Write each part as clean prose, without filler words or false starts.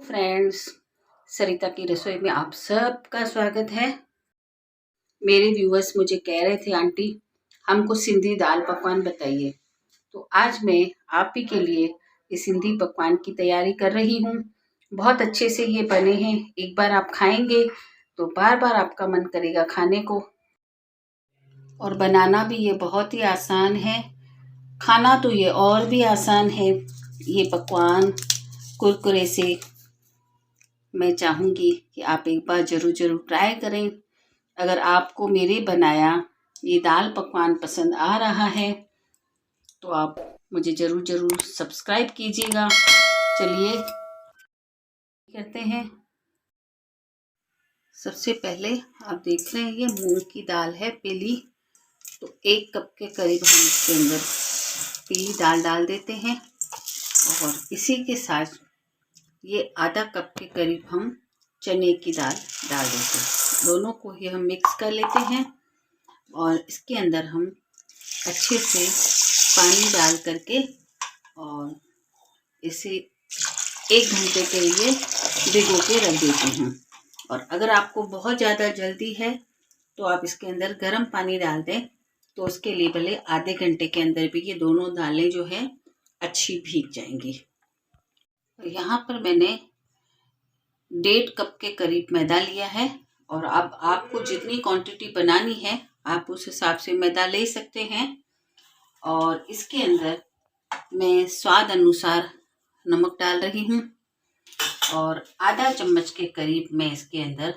Friends, सरिता की रसोई में आप सबका स्वागत है। मेरे व्यूअर्स मुझे कह रहे थे आंटी हमको सिंधी दाल पकवान बताइए, तो आज मैं आप ही के लिए इस सिंधी पकवान की तैयारी कर रही हूँ। बहुत अच्छे से ये बने हैं, एक बार आप खाएंगे तो बार बार आपका मन करेगा खाने को। और बनाना भी ये बहुत ही आसान है, खाना तो ये और भी आसान है। ये पकवान कुरकुरे से मैं चाहूँगी कि आप एक बार ज़रूर ट्राई करें। अगर आपको मेरे बनाया ये दाल पकवान पसंद आ रहा है तो आप मुझे ज़रूर सब्सक्राइब कीजिएगा। चलिए करते हैं। सबसे पहले आप देख रहे हैं ये मूंग की दाल है पीली, तो 1 कप के करीब हम इसके अंदर पीली दाल डाल देते हैं और इसी के साथ ये आधा कप के करीब हम चने की दाल डाल देते हैं। दोनों को ही हम मिक्स कर लेते हैं और इसके अंदर हम अच्छे से पानी डाल करके और इसे 1 घंटे के लिए भिगो के रख देते हैं। और अगर आपको बहुत ज़्यादा जल्दी है तो आप इसके अंदर गर्म पानी डाल दें, तो उसके लिए भले आधे घंटे के अंदर भी ये दोनों दालें जो है अच्छी भीग जाएंगी। यहाँ पर मैंने 1.5 कप के करीब मैदा लिया है और अब आपको जितनी क्वांटिटी बनानी है आप उस हिसाब से मैदा ले सकते हैं। और इसके अंदर मैं स्वाद अनुसार नमक डाल रही हूँ और आधा चम्मच के करीब मैं इसके अंदर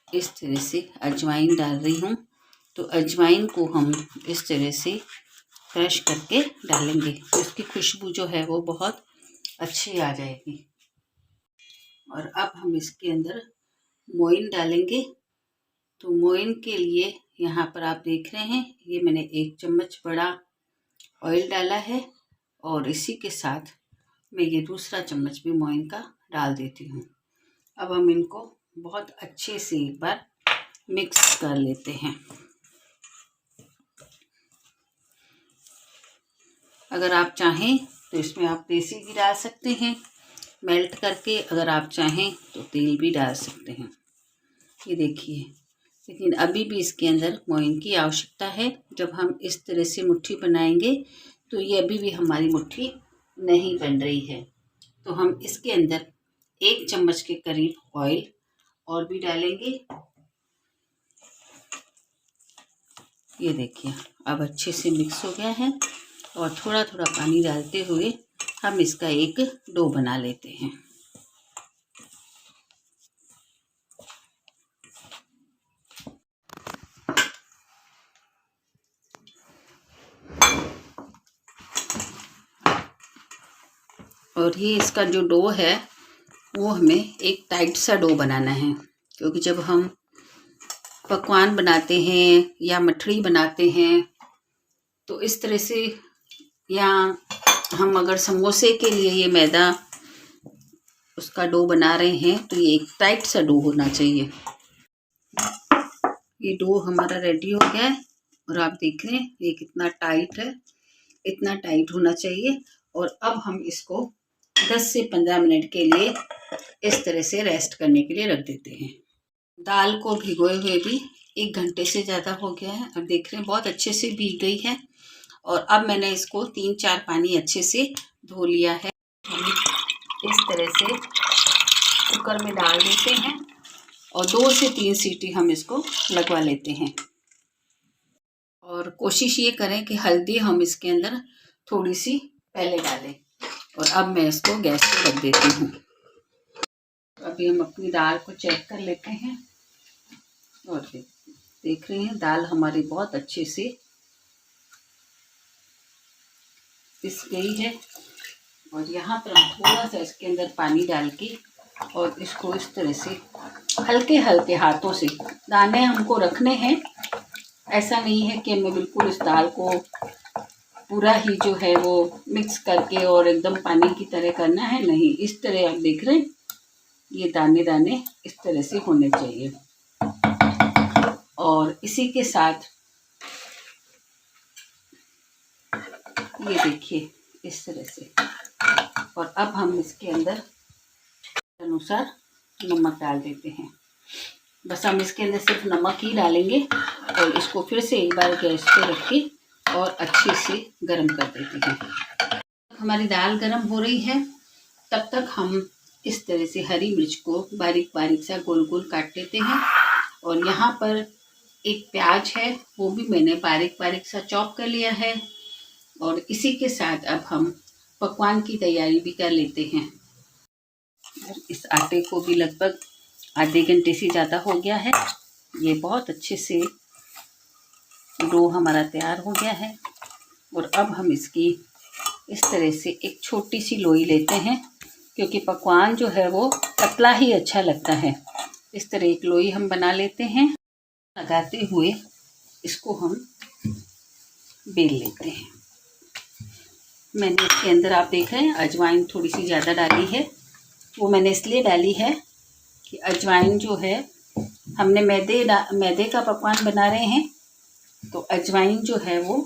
इस तरह से अजवाइन डाल रही हूँ। तो अजवाइन को हम इस तरह से क्रश करके डालेंगे तो इसकी खुशबू जो है वो बहुत अच्छी आ जाएगी। और अब हम इसके अंदर मोइन डालेंगे। तो मोइन के लिए यहाँ पर आप देख रहे हैं ये मैंने 1 चम्मच बड़ा ऑयल डाला है और इसी के साथ मैं ये दूसरा चम्मच भी मोइन का डाल देती हूँ। अब हम इनको बहुत अच्छे से एक बार मिक्स कर लेते हैं। अगर आप चाहें तो इसमें आप देसी घी डाल सकते हैं मेल्ट करके, अगर आप चाहें तो तेल भी डाल सकते हैं। ये देखिए, लेकिन अभी भी इसके अंदर मोइन की आवश्यकता है। जब हम इस तरह से मुट्ठी बनाएंगे तो ये अभी भी हमारी मुट्ठी नहीं बन रही है, तो हम इसके अंदर 1 चम्मच के करीब ऑयल और भी डालेंगे। ये देखिए अब अच्छे से मिक्स हो गया है और थोड़ा थोड़ा पानी डालते हुए हम इसका एक डो बना लेते हैं। और ये इसका जो डो है वो हमें एक टाइट सा डो बनाना है, क्योंकि जब हम पकवान बनाते हैं या मठड़ी बनाते हैं तो इस तरह से, या हम अगर समोसे के लिए ये मैदा उसका डो बना रहे हैं तो ये एक टाइट सा डो होना चाहिए। ये डो हमारा रेडी हो गया है और आप देख रहे हैं ये कितना टाइट है, इतना टाइट होना चाहिए। और अब हम इसको 10 से 15 मिनट के लिए इस तरह से रेस्ट करने के लिए रख देते हैं। दाल को भिगोए हुए भी 1 घंटे से ज़्यादा हो गया है। अब देख रहे हैं बहुत अच्छे से भीग गई है और अब मैंने इसको 3-4 पानी अच्छे से धो लिया है। हम इस तरह से कुकर में डाल देते हैं और 2 से 3 सीटी हम इसको लगवा लेते हैं। और कोशिश ये करें कि हल्दी हम इसके अंदर थोड़ी सी पहले डालें। और अब मैं इसको गैस पे रख देती हूँ। अभी हम अपनी दाल को चेक कर लेते हैं और देख रहे हैं दाल हमारी बहुत अच्छे से पिस गई है। और यहाँ पर हम थोड़ा सा इसके अंदर पानी डाल के और इसको इस तरह से हल्के हल्के हाथों से, दाने हमको रखने हैं, ऐसा नहीं है कि हमें बिल्कुल इस दाल को पूरा ही जो है वो मिक्स करके और एकदम पानी की तरह करना है, नहीं। इस तरह आप देख रहे हैं ये दाने दाने इस तरह से होने चाहिए। और इसी के साथ ये देखिए इस तरह से। और अब हम इसके अंदर अनुसार नमक डाल देते हैं। बस हम इसके अंदर सिर्फ नमक ही डालेंगे और इसको फिर से एक बार गैस पे रख के और अच्छे से गर्म कर देते हैं। हमारी दाल गर्म हो रही है, तब तक हम इस तरह से हरी मिर्च को बारीक बारीक सा गोल गोल काट लेते हैं। और यहाँ पर एक प्याज है, वो भी मैंने बारीक बारीक सा चॉप कर लिया है। और इसी के साथ अब हम पकवान की तैयारी भी कर लेते हैं। इस आटे को भी लगभग आधे घंटे से ज़्यादा हो गया है। ये बहुत अच्छे से डो हमारा तैयार हो गया है। और अब हम इसकी इस तरह से एक छोटी सी लोई लेते हैं, क्योंकि पकवान जो है वो पतला ही अच्छा लगता है। इस तरह एक लोई हम बना लेते हैं। लगाते हुए इसको हम बेल लेते हैं। मैंने इसके अंदर आप देख रहे हैं अजवाइन थोड़ी सी ज़्यादा डाली है। वो मैंने इसलिए डाली है कि अजवाइन जो है, हमने मैदे का पकवान बना रहे हैं, तो अजवाइन जो है वो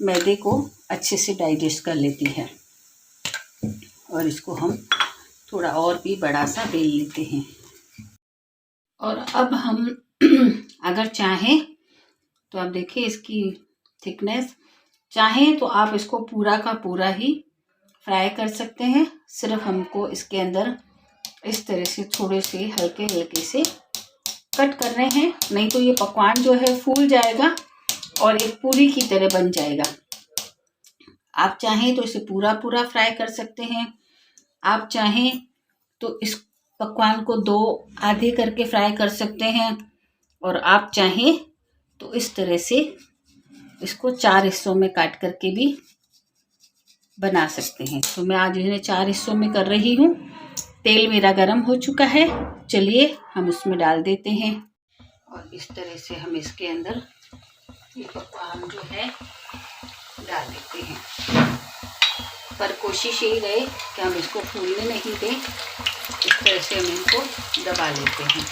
मैदे को अच्छे से डाइजेस्ट कर लेती है। और इसको हम थोड़ा और भी बड़ा सा बेल लेते हैं। और अब हम अगर चाहें तो आप देखिए इसकी थिकनेस, चाहें तो आप इसको पूरा का पूरा ही फ्राई कर सकते हैं। सिर्फ हमको इसके अंदर इस तरह से थोड़े से हल्के हल्के से कट करने हैं, नहीं तो ये पकवान जो है फूल जाएगा और एक पूरी की तरह बन जाएगा। आप चाहें तो इसे पूरा पूरा फ्राई कर सकते हैं। आप चाहें तो इस पकवान को दो आधे करके फ्राई कर सकते हैं। और आप चाहें तो इस तरह से इसको 4 हिस्सों में काट करके भी बना सकते हैं। तो मैं आज इन्हें 4 हिस्सों में कर रही हूँ। तेल मेरा गरम हो चुका है, चलिए हम उसमें डाल देते हैं। और इस तरह से हम इसके अंदर ये पकवान जो है डाल देते हैं। पर कोशिश यही रहे कि हम इसको फूलने नहीं दें। इस तरह से हम इनको दबा लेते हैं।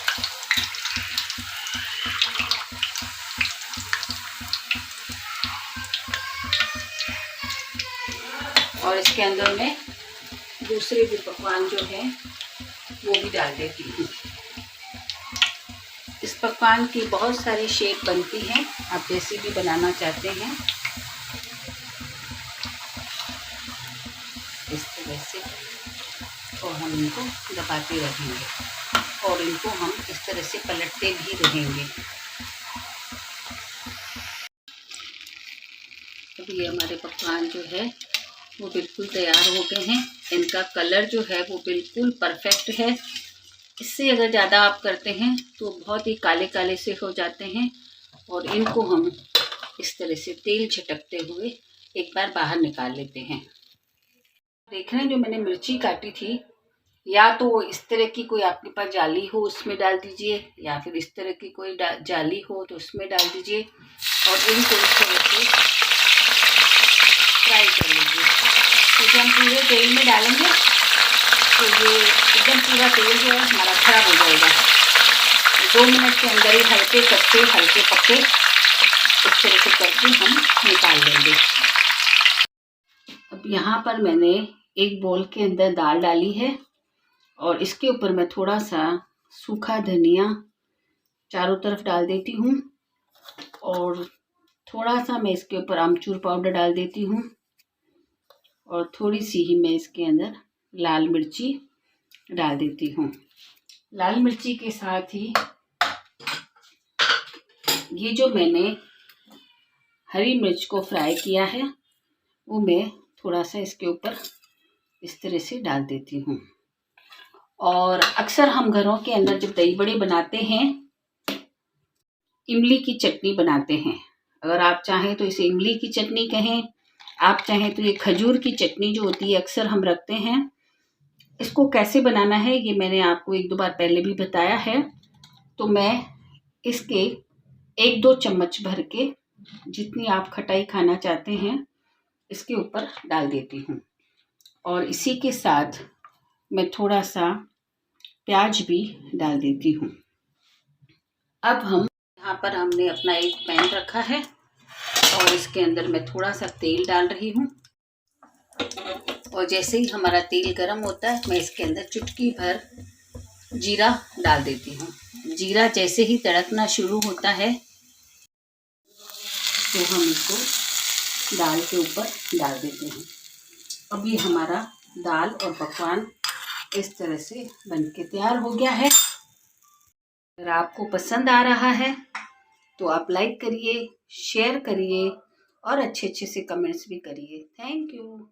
और इसके अंदर मैं दूसरे भी पकवान जो है वो भी डाल देती हूँ। इस पकवान की बहुत सारी शेप बनती हैं, आप जैसी भी बनाना चाहते हैं इस तरह से। और हम इनको दबाते रहेंगे और इनको हम इस तरह से पलटते भी रहेंगे। अब ये हमारे पकवान जो है वो बिल्कुल तैयार हो गए हैं। इनका कलर जो है वो बिल्कुल परफेक्ट है। इससे अगर ज़्यादा आप करते हैं तो बहुत ही काले काले से हो जाते हैं। और इनको हम इस तरह से तेल झटकते हुए एक बार बाहर निकाल लेते हैं। देख रहे हैं जो मैंने मिर्ची काटी थी, या तो इस तरह की कोई आपके पास जाली हो उसमें डाल दीजिए, या फिर इस तरह की कोई जाली हो तो उसमें डाल दीजिए। और इनको इस तरह से फ्राई कर लीजिए। क्योंकि हम पूरे तेल में डालेंगे तो ये एकदम पूरा तेल जो है हमारा खराब हो जाएगा। 2 मिनट के अंदर ही हल्के कच्चे हल्के पक्के इस तरह से करके हम निकाल लेंगे। अब यहाँ पर मैंने एक बोल के अंदर दाल डाली है और इसके ऊपर मैं थोड़ा सा सूखा धनिया चारों तरफ डाल देती हूँ। और थोड़ा सा मैं इसके ऊपर आमचूर पाउडर डाल देती हूँ। और थोड़ी सी ही मैं इसके अंदर लाल मिर्ची डाल देती हूँ। लाल मिर्ची के साथ ही ये जो मैंने हरी मिर्च को फ्राई किया है वो मैं थोड़ा सा इसके ऊपर इस तरह से डाल देती हूँ। और अक्सर हम घरों के अंदर जब दही बड़े बनाते हैं, इमली की चटनी बनाते हैं। अगर आप चाहें तो इसे इमली की चटनी कहें, आप चाहें तो ये खजूर की चटनी जो होती है अक्सर हम रखते हैं। इसको कैसे बनाना है ये मैंने आपको 1-2 बार पहले भी बताया है। तो मैं इसके 1-2 चम्मच भर के, जितनी आप खटाई खाना चाहते हैं, इसके ऊपर डाल देती हूँ। और इसी के साथ मैं थोड़ा सा प्याज भी डाल देती हूँ। अब हम यहाँ पर हमने अपना एक पैन रखा है और इसके अंदर मैं थोड़ा सा तेल डाल रही हूँ। और जैसे ही हमारा तेल गर्म होता है मैं इसके अंदर चुटकी भर जीरा डाल देती हूँ। जीरा जैसे ही तड़कना शुरू होता है तो हम इसको दाल के ऊपर डाल देते हैं। अभी हमारा दाल और पकवान इस तरह से बनके तैयार हो गया है। अगर आपको पसंद आ रहा है तो आप लाइक करिए, शेयर करिए और अच्छे अच्छे से कमेंट्स भी करिए। Thank you.